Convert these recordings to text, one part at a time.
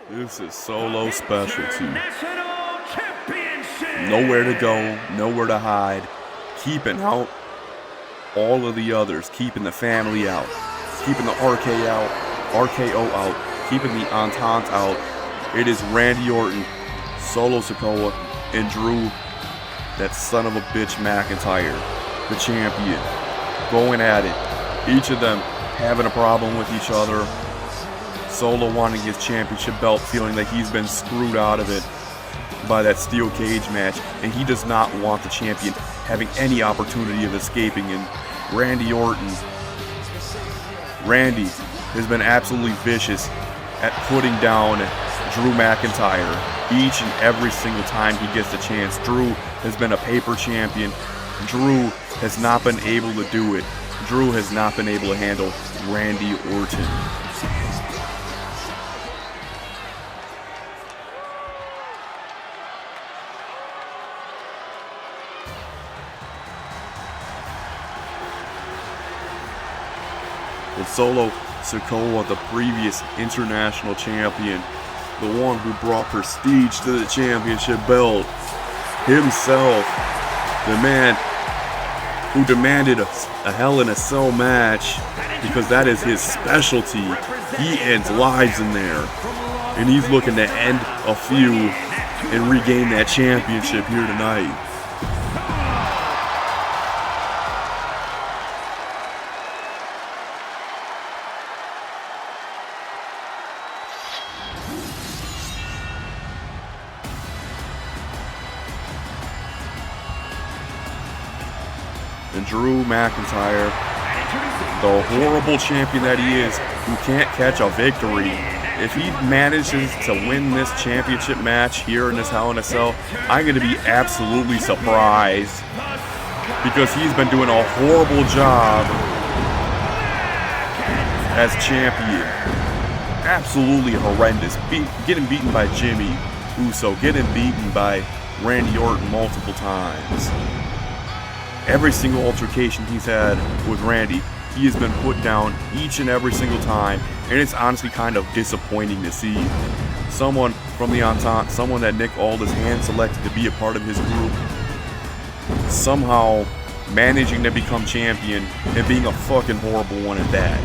This is Solo specialty. Nowhere to go, nowhere to hide. Keeping out all of the others. Keeping the family out. Keeping the RKO out. Keeping the Entente out. It is Randy Orton, Solo Sikoa, and Drew, that son of a bitch McIntyre, the champion, going at it. Each of them having a problem with each other. Solo wanting his championship belt, feeling that he's been screwed out of it by that steel cage match, and he does not want the champion having any opportunity of escaping. And Randy has been absolutely vicious at putting down Drew McIntyre each and every single time he gets the chance. Drew has been a paper champion. Drew has not been able to do it. Drew has not been able to handle Randy Orton. With Solo Sikoa, the previous international champion, the one who brought prestige to the championship belt himself, the man who demanded a Hell in a Cell match because that is his specialty. He ends lives in there, and he's looking to end a feud and regain that championship here tonight. And Drew McIntyre, the horrible champion that he is, who can't catch a victory, if he manages to win this championship match here in this Hell in a Cell, I'm going to be absolutely surprised, because he's been doing a horrible job as champion. Absolutely horrendous. Getting beaten by Jimmy Uso, getting beaten by Randy Orton multiple times. Every single altercation he's had with Randy, he has been put down each and every single time, and it's honestly kind of disappointing to see someone from the Entente, someone that Nick Aldis hand-selected to be a part of his group, somehow managing to become champion and being a fucking horrible one at that.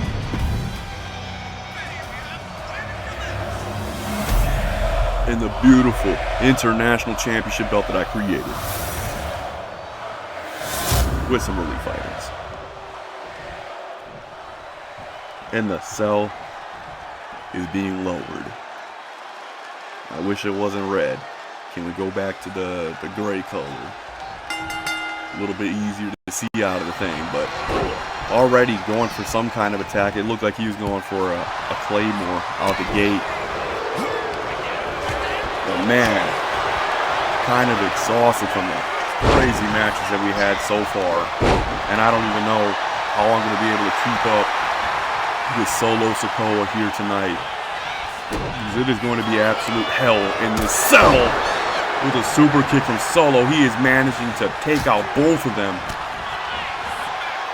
And the beautiful international championship belt that I created, with some relief items. And the cell is being lowered. I wish it wasn't red. Can we go back to the gray color? A little bit easier to see out of the thing, but already going for some kind of attack. It looked like he was going for a claymore out the gate. But man, kind of exhausted from that crazy matches that we had so far, and I don't even know how I'm going to be able to keep up with Solo Sikoa here tonight, because it is going to be absolute hell in this cell. With a super kick from Solo, he is managing to take out both of them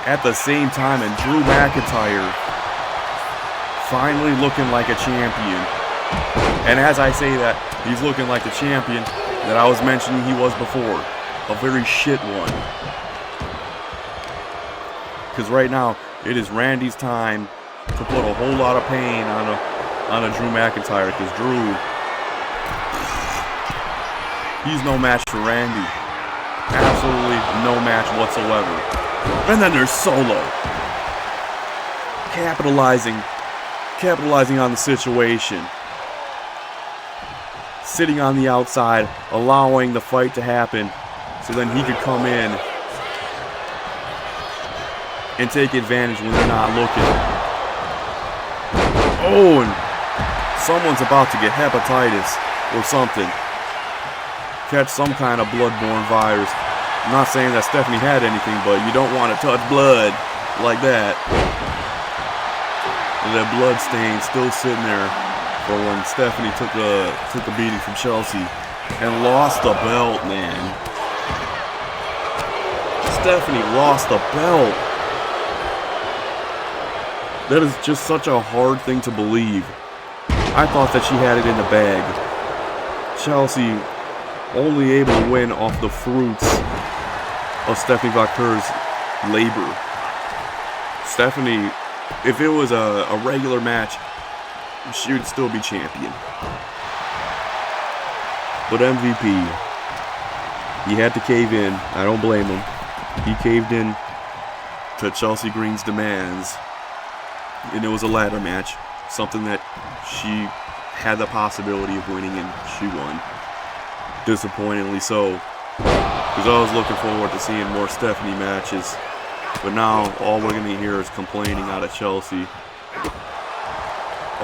at the same time, and Drew McIntyre finally looking like a champion. And as I say that, he's looking like the champion that I was mentioning he was before. A very shit one. Because right now, it is Randy's time to put a whole lot of pain on a Drew McIntyre. Because Drew, he's no match for Randy. Absolutely no match whatsoever. And then there's Solo. Capitalizing on the situation. Sitting on the outside, allowing the fight to happen, so then he could come in and take advantage when they're not looking. Oh, and someone's about to get hepatitis or something. Catch some kind of bloodborne virus. I'm not saying that Stephanie had anything, but you don't want to touch blood like that. And that blood stain still sitting there for when Stephanie took a beating from Chelsea and lost the belt, man. Stephanie lost the belt. That is just such a hard thing to believe. I thought that she had it in the bag. Chelsea only able to win off the fruits of Stephanie Vaquer's labor. Stephanie, if it was a regular match, she would still be champion. But MVP, he had to cave in. I don't blame him. He caved in to Chelsea Green's demands. And it was a ladder match. Something that she had the possibility of winning, and she won. Disappointingly so. Because I was looking forward to seeing more Stephanie matches. But now, all we're going to hear is complaining out of Chelsea.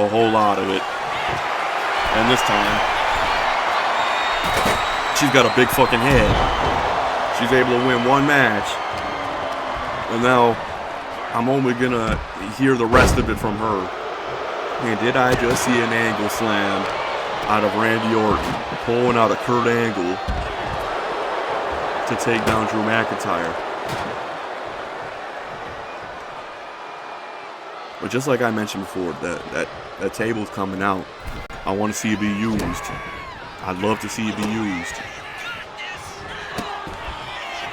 A whole lot of it. And this time, she's got a big fucking head. She's able to win one match. And now, I'm only going to hear the rest of it from her. And did I just see an angle slam out of Randy Orton, pulling out a Kurt Angle to take down Drew McIntyre. But just like I mentioned before, that table's coming out. I want to see it be used. I'd love to see it be used.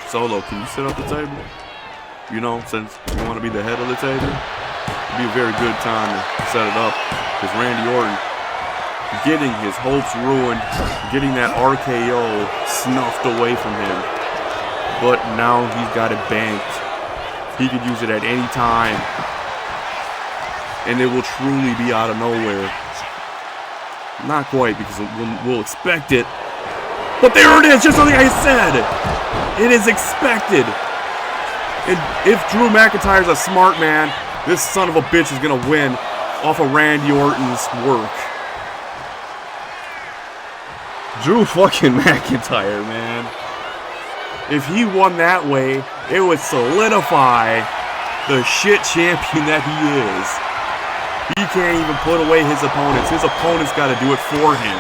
Solo, can you set up the table? You know, since you want to be the head of the table, it'd be a very good time to set it up. Because Randy Orton getting his hopes ruined, getting that RKO snuffed away from him. But now he's got it banked. He could use it at any time. And it will truly be out of nowhere. Not quite, because we'll expect it. But there it is, just like I said. It is expected. And if Drew McIntyre's a smart man, this son of a bitch is going to win off of Randy Orton's work. Drew fucking McIntyre, man. If he won that way, it would solidify the shit champion that he is. He can't even put away his opponents. His opponents got to do it for him.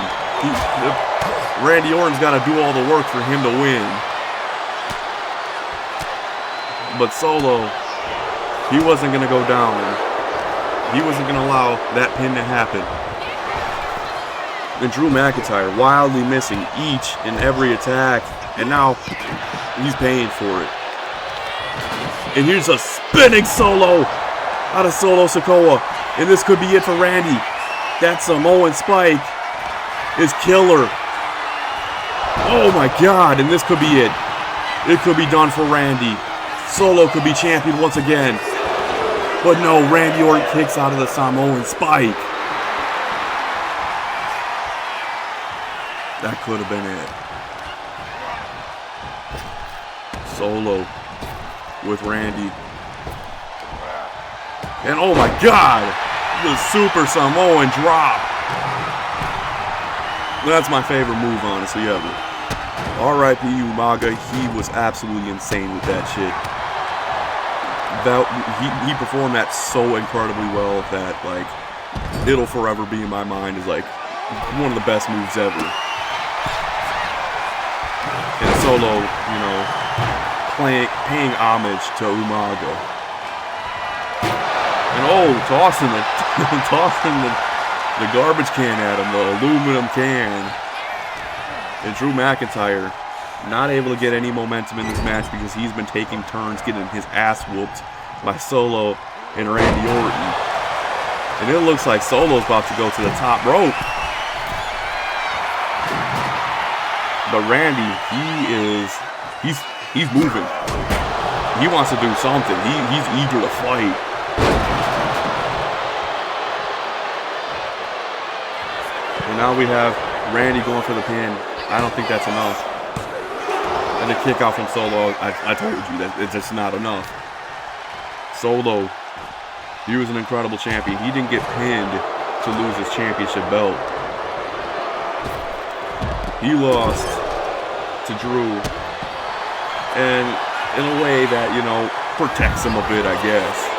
Randy Orton's got to do all the work for him to win. But Solo, he wasn't going to go down. He wasn't going to allow that pin to happen. And Drew McIntyre wildly missing each and every attack. And now he's paying for it. And here's a spinning Solo out of Solo Sikoa. And this could be it for Randy. That Samoan spike is killer. Oh my God. And this could be it. It could be done for Randy. Solo could be champion once again. But no, Randy Orton kicks out of the Samoan spike. That could have been it. Solo with Randy. And oh my God, the Super Samoan drop. That's my favorite move, honestly, ever. R.I.P. Umaga, he was absolutely insane with that shit. He performed that so incredibly well that, like, it'll forever be in my mind as, like, one of the best moves ever. And Solo, you know, paying homage to Umaga. And oh, tossing the garbage can at him, the aluminum can. And Drew McIntyre not able to get any momentum in this match because he's been taking turns getting his ass whooped by Solo and Randy Orton. And it looks like Solo's about to go to the top rope. But Randy, he's moving. He wants to do something. He's eager to fight. And now we have Randy going for the pin. I don't think that's enough. And the kick out from Solo, I told you that it's just not enough. Solo, he was an incredible champion. He didn't get pinned to lose his championship belt. He lost to Drew. And in a way that, you know, protects him a bit, I guess.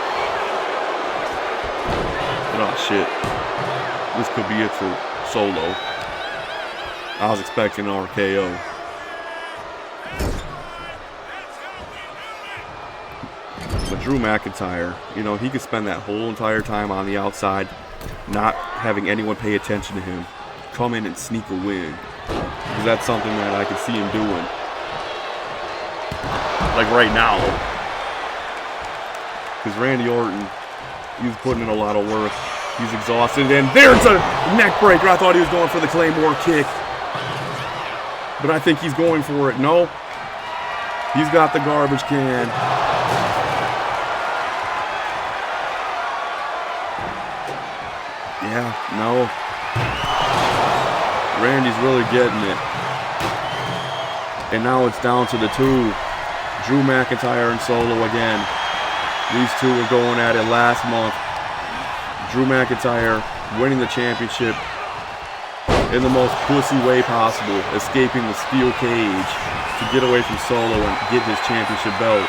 But oh shit. This could be it for Solo. I was expecting an RKO. But Drew McIntyre, you know, he could spend that whole entire time on the outside, not having anyone pay attention to him. Come in and sneak a win. Because that's something that I could see him doing. Like right now. Because Randy Orton, he's putting in a lot of work. He's exhausted. And there's a neck breaker. I thought he was going for the Claymore kick. But I think he's going for it. No. He's got the garbage can. Yeah, no. Randy's really getting it. And now it's down to the two. Drew McIntyre and Solo again. These two were going at it last month. Drew McIntyre winning the championship in the most pussy way possible, escaping the steel cage to get away from Solo and get his championship belt.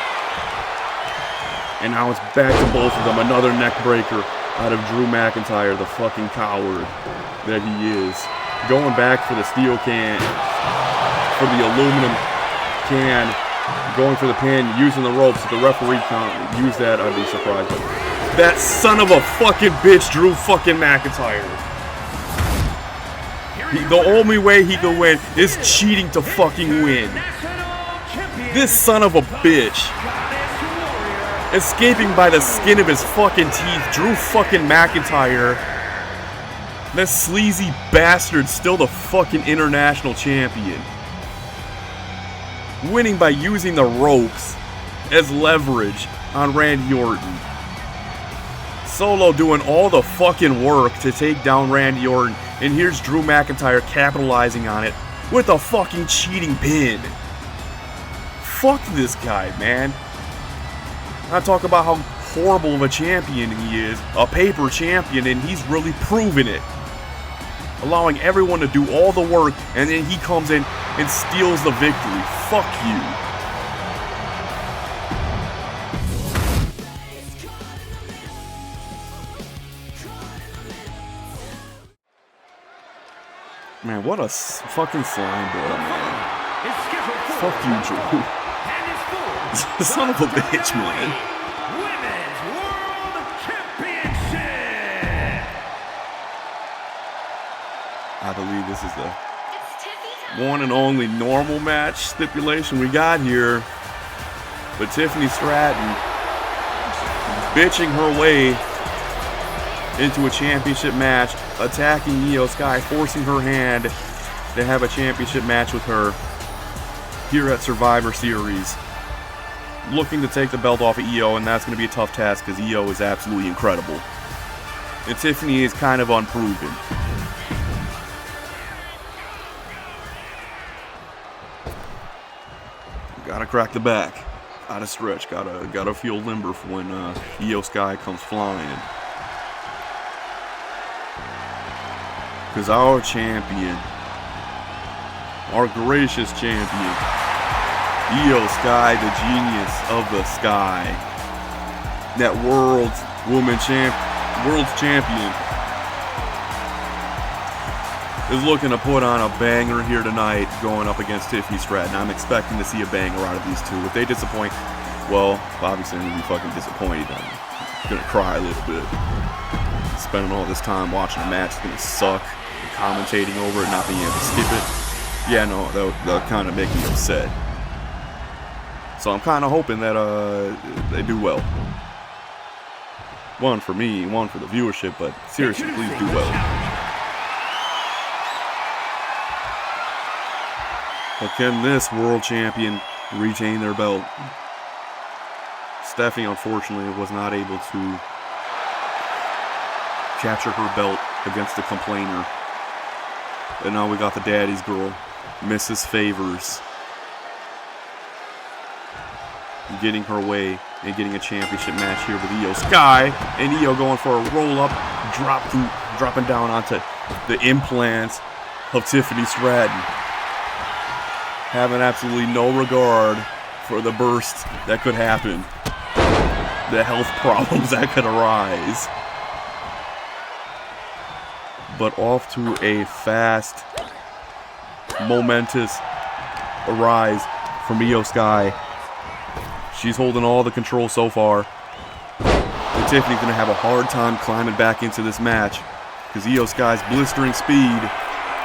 And now it's back to both of them. Another neck breaker out of Drew McIntyre, the fucking coward that he is. Going back for the steel can, for the aluminum can, going for the pin, using the ropes. If the referee can't use that, I'd be surprised. That son of a fucking bitch, Drew fucking McIntyre. The only way he can win is cheating to fucking win. This son of a bitch. Escaping by the skin of his fucking teeth. Drew fucking McIntyre. That sleazy bastard, still the fucking international champion. Winning by using the ropes as leverage on Randy Orton. Solo doing all the fucking work to take down Randy Orton. And here's Drew McIntyre capitalizing on it with a fucking cheating pin. Fuck this guy, man. I talk about how horrible of a champion he is. A paper champion, and he's really proven it. Allowing everyone to do all the work, and then he comes in and steals the victory. Fuck you. Man, what a fucking slime ball, man. Fuck you, Drew. Son of a bitch, man. Women's World Championship. I believe this is the one and only normal match stipulation we got here. But Tiffany Stratton bitching her way into a championship match, attacking Io Sky, forcing her hand to have a championship match with her here at Survivor Series. Looking to take the belt off of Io, and that's going to be a tough task because Io is absolutely incredible. And Tiffany is kind of unproven. Gotta crack the back. Gotta stretch. Gotta feel limber for when Io Sky comes flying. Because our champion, our gracious champion, Io Sky, the genius of the sky, that world's champion, is looking to put on a banger here tonight, going up against Tiffany Stratton. I'm expecting to see a banger out of these two. If they disappoint, well, obviously I'm gonna be fucking disappointed. I'm gonna cry a little bit. Spending all this time watching a match is gonna suck. Commentating over it, not being able to skip it. Yeah, no, that'll kind of make me upset. So I'm kind of hoping that they do well. One for me, one for the viewership, but seriously, please do well. But can this world champion retain their belt? Stephanie, unfortunately, was not able to capture her belt against the complainer. And now we got the daddy's girl, Mrs. Favors, getting her way and getting a championship match here with Io Sky. And Io going for a roll-up, dropping down onto the implants of Tiffany Stratton. Having absolutely no regard for the burst that could happen, the health problems that could arise. But off to a fast, momentous rise from Io Sky. She's holding all the control so far. And Tiffany's going to have a hard time climbing back into this match. because Io Sky's blistering speed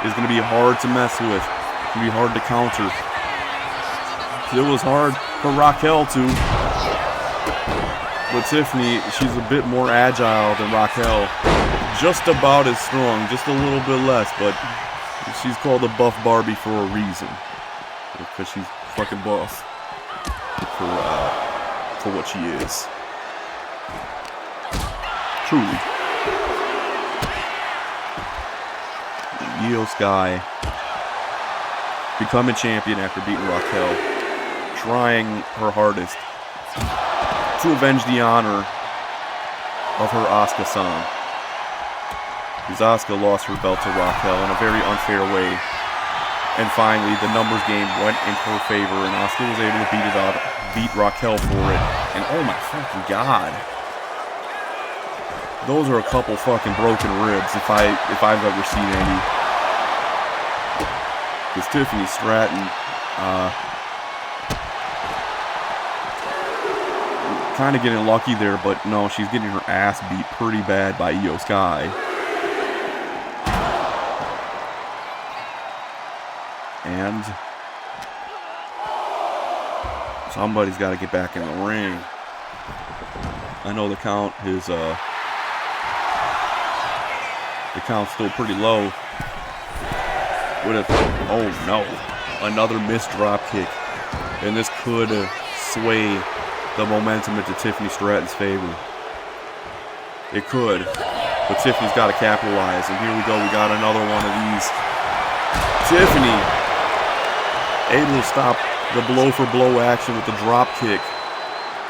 is going to be hard to mess with. It's going to be hard to counter. It was hard for Raquel too. But Tiffany, she's a bit more agile than Raquel. Just about as strong, just a little bit less, but she's called the Buff Barbie for a reason. Because she's fucking buff for what she is. Truly. Io Sky becoming champion after beating Raquel, trying her hardest to avenge the honor of her Asuka son. Because Asuka lost her belt to Raquel in a very unfair way. And finally, the numbers game went in her favor, and Asuka was able to beat Raquel for it. And oh my fucking god. Those are a couple fucking broken ribs if I've ever seen any. Because Tiffany Stratton, kind of getting lucky there, but no, she's getting her ass beat pretty bad by Io Sky. And somebody's got to get back in the ring. I know the count is the count's still pretty low. What if, oh no, another missed drop kick, and this could sway the momentum into Tiffany Stratton's favor. It could, but Tiffany's got to capitalize, and here we go, we got another one of these. Tiffany able to stop the blow-for-blow action with the drop kick.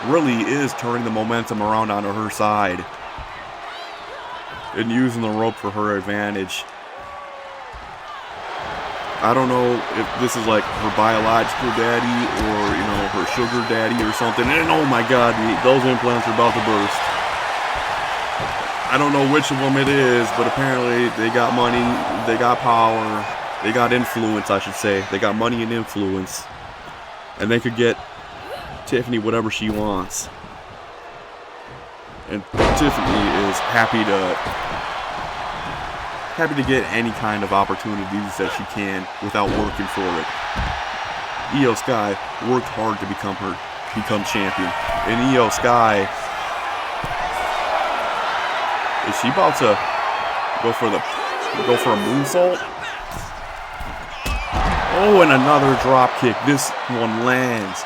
Really is turning the momentum around onto her side and using the rope for her advantage. I don't know if this is like her biological daddy or, you know, her sugar daddy or something. And oh my god, those implants are about to burst. I don't know which of them it is, but apparently they got money, they got power, they got influence, I should say. They got money and influence. And they could get Tiffany whatever she wants. And Tiffany is happy to get any kind of opportunities that she can without working for it. Io Sky worked hard to become champion. And Io Sky, is she about to go for a moonsault? Oh, and another drop kick. This one lands.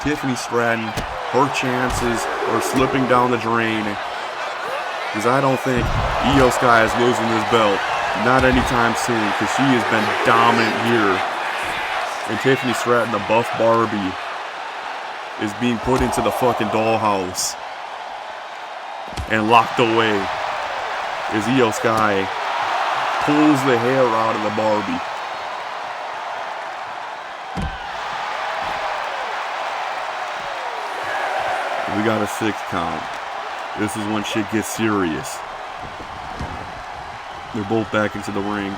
Tiffany Stratton, her chances are slipping down the drain. Because I don't think Io Sky is losing this belt. Not anytime soon, because she has been dominant here. And Tiffany Stratton, the Buff Barbie, is being put into the fucking dollhouse and locked away as Io Sky pulls the hair out of the Barbie. We got a 6 count. This is when shit gets serious. They're both back into the ring.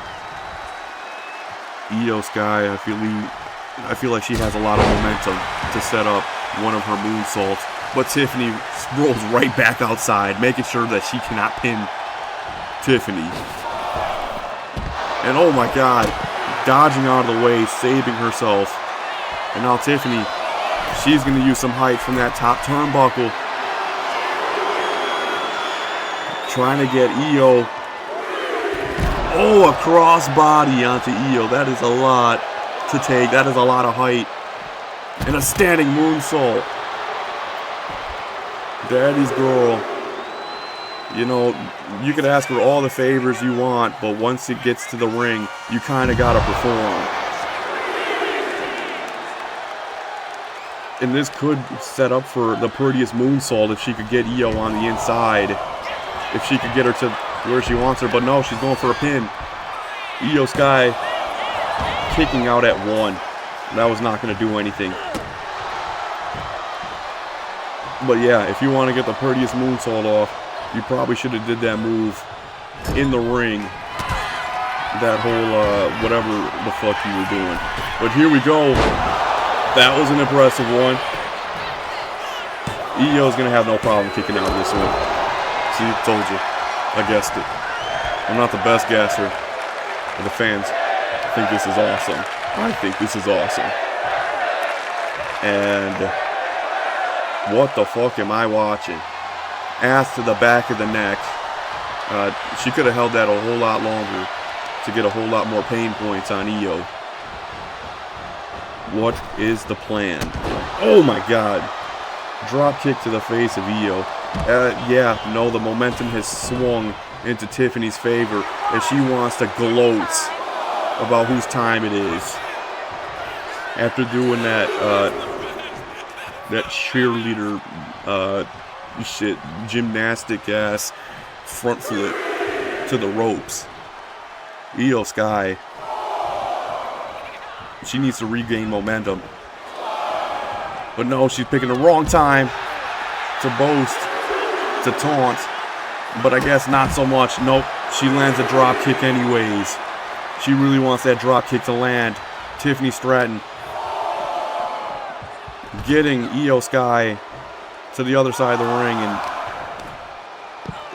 Io Sky, I feel like she has a lot of momentum to set up one of her moonsaults, but Tiffany rolls right back outside, making sure that she cannot pin Tiffany. And oh my god, dodging out of the way, saving herself. And now Tiffany, she's going to use some height from that top turnbuckle, trying to get Io. Oh, a crossbody onto Io. That is a lot to take. That is a lot of height. And a standing moonsault. Daddy's girl. You know, you could ask her all the favors you want, but once it gets to the ring, you kind of got to perform. And this could set up for the prettiest moonsault if she could get Io on the inside. If she could get her to where she wants her, but no, she's going for a pin. Io Sky kicking out at 1. That was not going to do anything. But yeah, if you want to get the prettiest moonsault off, you probably should have did that move in the ring. That whole, whatever the fuck you were doing. But here we go. That was an impressive one. Io's going to have no problem kicking out of this one. See, told you. I guessed it. I'm not the best guesser, but the fans think this is awesome. I think this is awesome. And what the fuck am I watching? Ass to the back of the neck. She could have held that a whole lot longer to get a whole lot more pain points on Io. What is the plan? Oh my god. Drop kick to the face of Io. Yeah, no, the momentum has swung into Tiffany's favor as she wants to gloat about whose time it is. After doing that, that cheerleader, shit, gymnastic ass front flip to the ropes. Io Sky, she needs to regain momentum. But no, she's picking the wrong time to boast, to taunt. But I guess not so much. Nope, she lands a drop kick anyways. She really wants that drop kick to land. Tiffany Stratton getting Io Sky to the other side of the ring, and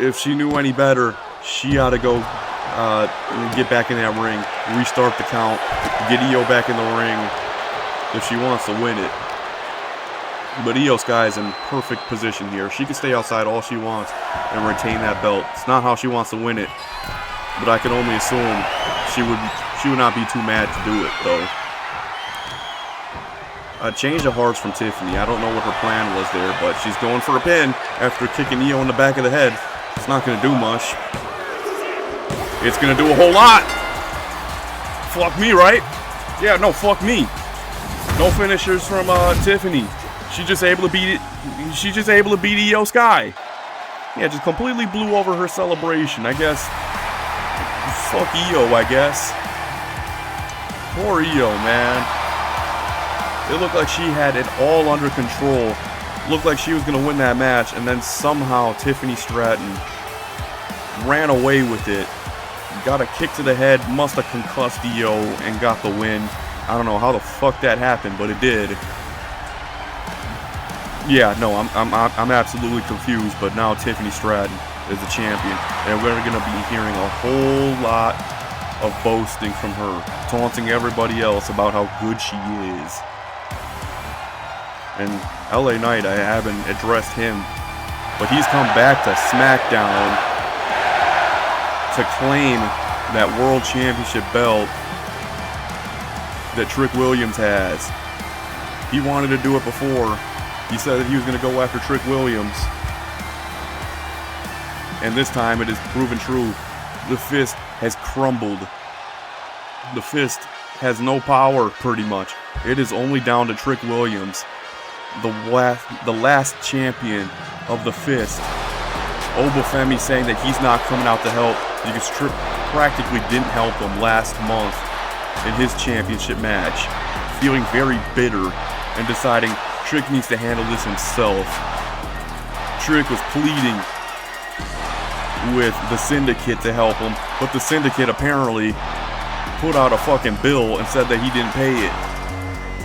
if she knew any better, she ought to go get back in that ring, restart the count, get Io back in the ring if she wants to win it. But Io Sky is in perfect position here. She can stay outside all she wants and retain that belt. It's not how she wants to win it, but I can only assume she would not be too mad to do it, though. A change of hearts from Tiffany. I don't know what her plan was there, but she's going for a pin after kicking Io in the back of the head. It's not going to do much. It's going to do a whole lot. Fuck me, right? Yeah, no, fuck me. No finishers from Tiffany. She's just able to beat it. She's just able to beat Io Sky. Yeah, just completely blew over her celebration, I guess. Fuck Io, I guess. Poor Io, man. It looked like she had it all under control. Looked like she was going to win that match, and then somehow Tiffany Stratton ran away with it. Got a kick to the head, must have concussed Io, and got the win. I don't know how the fuck that happened, but it did. Yeah, no, I'm absolutely confused, but now Tiffany Stratton is the champion, and we're going to be hearing a whole lot of boasting from her, taunting everybody else about how good she is. And LA Knight, I haven't addressed him, but he's come back to SmackDown to claim that World Championship belt that Trick Williams has. He wanted to do it before. He said that he was going to go after Trick Williams. And this time it is proven true. The Fist has crumbled. The Fist has no power, pretty much. It is only down to Trick Williams, the last champion of the Fist. Obafemi saying that he's not coming out to help because Trick practically didn't help him last month in his championship match. Feeling very bitter and deciding Trick needs to handle this himself. Trick was pleading with the Syndicate to help him, but the Syndicate apparently put out a fucking bill and said that he didn't pay it.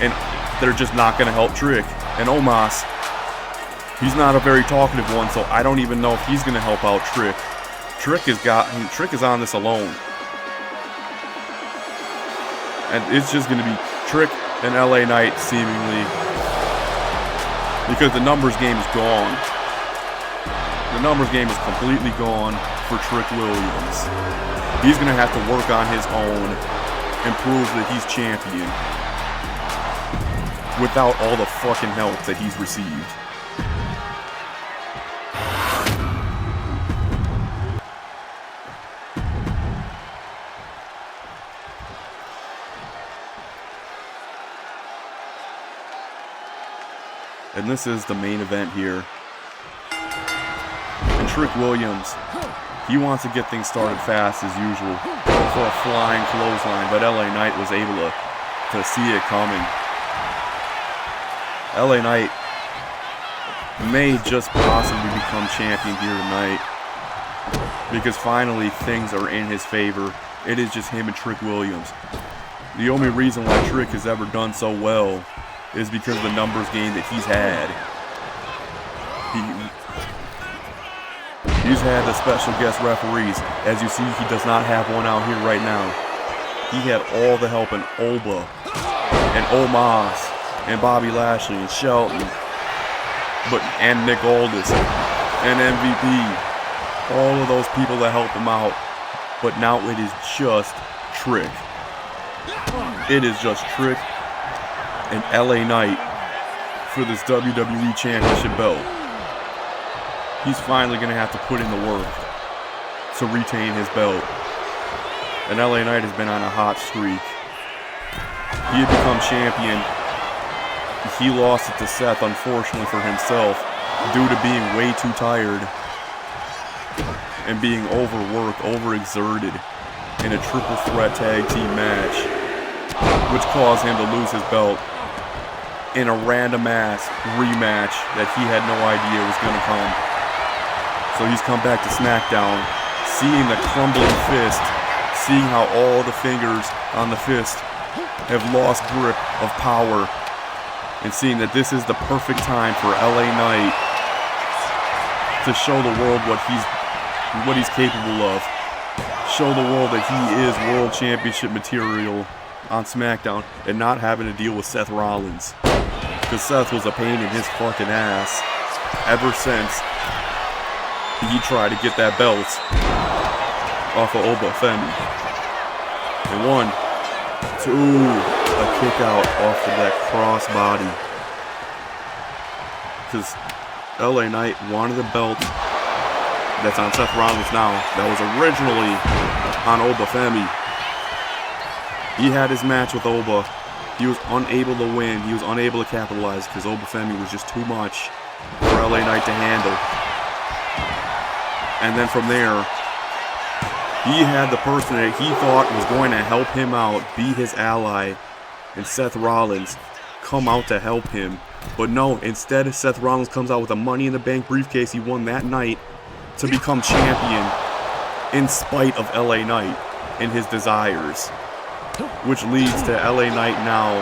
And they're just not going to help Trick. And Omos, he's not a very talkative one, so I don't even know if he's going to help out Trick. Trick is on this alone. And it's just going to be Trick and LA Knight, seemingly, because the numbers game is gone. The numbers game is completely gone for Trick Williams. He's going to have to work on his own and prove that he's champion without all the fucking help that he's received. And this is the main event here. And Trick Williams, he wants to get things started fast as usual for a flying clothesline, but LA Knight was able to see it coming. LA Knight may just possibly become champion here tonight because finally things are in his favor. It is just him and Trick Williams. The only reason why Trick has ever done so well is because of the numbers game that he's had. He's had the special guest referees. As you see, he does not have one out here right now. He had all the help in Oba and Omos and Bobby Lashley and Shelton, and Nick Aldis and MVP. All of those people that help him out. But now it is just Trick. It is just Trick and LA Knight for this WWE Championship belt. He's finally going to have to put in the work to retain his belt. And LA Knight has been on a hot streak. He had become champion. He lost it to Seth, unfortunately for himself, due to being way too tired and being overworked, overexerted in a triple threat tag team match, which caused him to lose his belt in a random ass rematch that he had no idea was going to come. So he's come back to SmackDown, seeing the crumbling fist, seeing how all the fingers on the fist have lost grip of power, and seeing that this is the perfect time for LA Knight to show the world what he's capable of. Show the world that he is World Championship material on SmackDown and not having to deal with Seth Rollins. Because Seth was a pain in his fucking ass ever since he tried to get that belt off of Oba Femi. And 1, 2, a kick out off of that crossbody. Because LA Knight wanted the belt that's on Seth Rollins now, that was originally on Oba Femi. He had his match with Oba. He was unable to win. He was unable to capitalize because Oba Femi was just too much for LA Knight to handle. And then from there, he had the person that he thought was going to help him out, be his ally, and Seth Rollins come out to help him. But no, instead Seth Rollins comes out with a Money in the Bank briefcase he won that night to become champion in spite of LA Knight and his desires, which leads to LA Knight now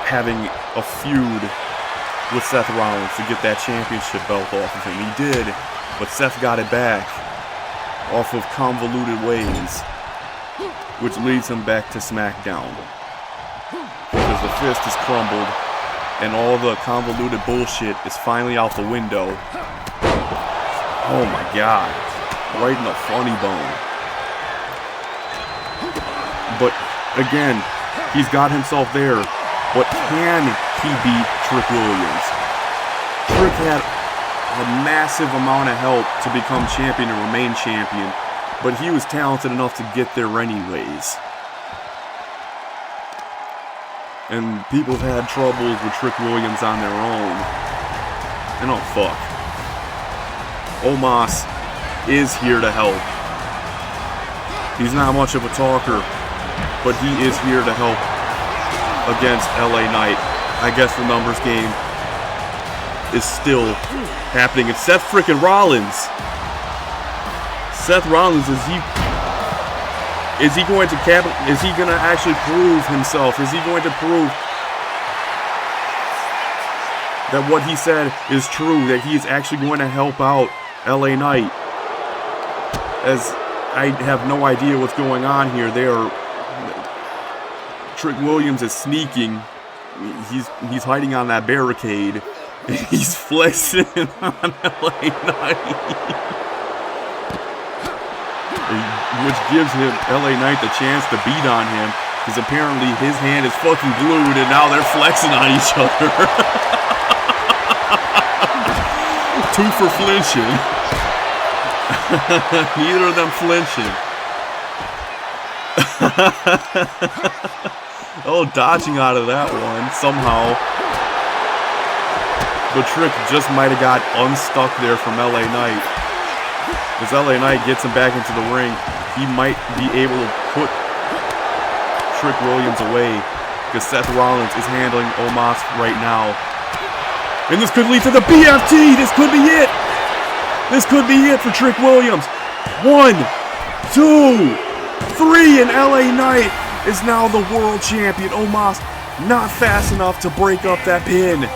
having a feud with Seth Rollins to get that championship belt off of him. He did, but Seth got it back off of convoluted ways, which leads him back to SmackDown because the fist is crumbled and all the convoluted bullshit is finally out the window. Oh my god, right in the funny bone. But again, he's got himself there, but can he beat Trick Williams? Trick had a massive amount of help to become champion and remain champion, but he was talented enough to get there anyways. And people have had troubles with Trick Williams on their own. And oh fuck. Omos is here to help. He's not much of a talker, but he is here to help against LA Knight. I guess the numbers game is still happening. It's Seth freaking Rollins. Seth Rollins, is he going to actually prove himself? Is he going to prove that what he said is true, that he is actually going to help out LA Knight? As I have no idea what's going on here. Trick Williams is sneaking. He's hiding on that barricade. He's flexing on LA Knight. Which gives him LA Knight the chance to beat on him, because apparently his hand is fucking glued and now they're flexing on each other. 2 for flinching. Neither of them flinching. Oh, dodging out of that one somehow. But Trick just might have got unstuck there from LA Knight. As LA Knight gets him back into the ring, he might be able to put Trick Williams away, because Seth Rollins is handling Omos right now. And this could lead to the BFT! This could be it! This could be it for Trick Williams. 1, 2, 3, and LA Knight is now the world champion. Omos not fast enough to break up that pin.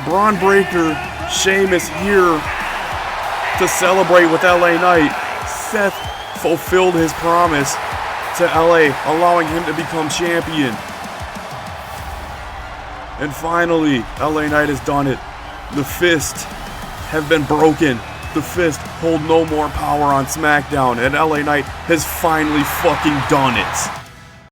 Braun Breaker, Sheamus here to celebrate with LA Knight. Seth fulfilled his promise to LA, allowing him to become champion. And finally, LA Knight has done it. The Fist have been broken. The Fist hold no more power on SmackDown, and LA Knight has finally fucking done it.